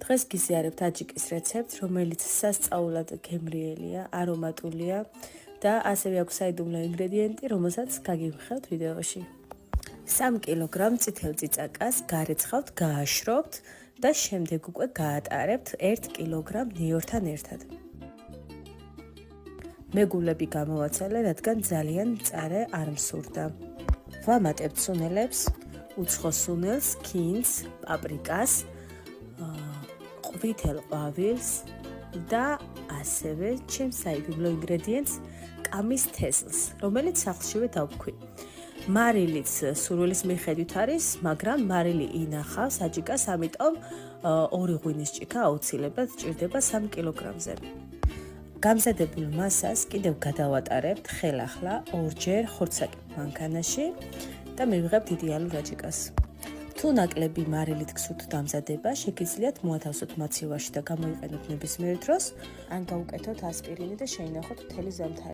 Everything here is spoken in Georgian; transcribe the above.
დღეს გიზიარებთ აჯიკის რეცეპტს, რომელიც სასწაულად გემრიელია, არომატულია და ასევე აქვს საიდუმლო ინგრედიენტი, რომელსაც გაგივხელთ ვიდეოში. 3 კილოგრამ წითელ წიწაკას გარეცხავთ, გააშრობთ და შემდეგ უკვე გაატარებთ 1 კილოგრამ ნიორთან ერთად. მეგულები გამოვაცალე, რადგან ძალიან მწარე არ მსურდა. ვამატებთ სუნელებს, უცხო სუნელს, ქინძს, პაპრიკას, ყვითელ ყვავილს და ასევე ჩემს საიდუმლო ინგრედიენტს კამის თესლს, რომელიც სახლშივე დავქვი. მარილიც სურვილის მიხედვით არის, მაგრამ მარილი ინახავს აჯიკას, ამიტომ 2 ღვინის ჭიქა აუცილებლად სჭირდება 3 კილოგრამზე. გამზადებულ მასას კიდევ გადავატარებთ ხელახლა 2-ჯერ ხორცაკი მანქანაში და მივიღებთ იდეალურ აჯიკას. თუ ნაკლები მარილით გსურთ დამზადება, შეგიძლიათ მოათავსოთ მაცივარში და გამოიყენოთ ნებისმიერ დროს, ან გაუკეთოთ ასპირინი და შეინახოთ მთელი ზამთარი.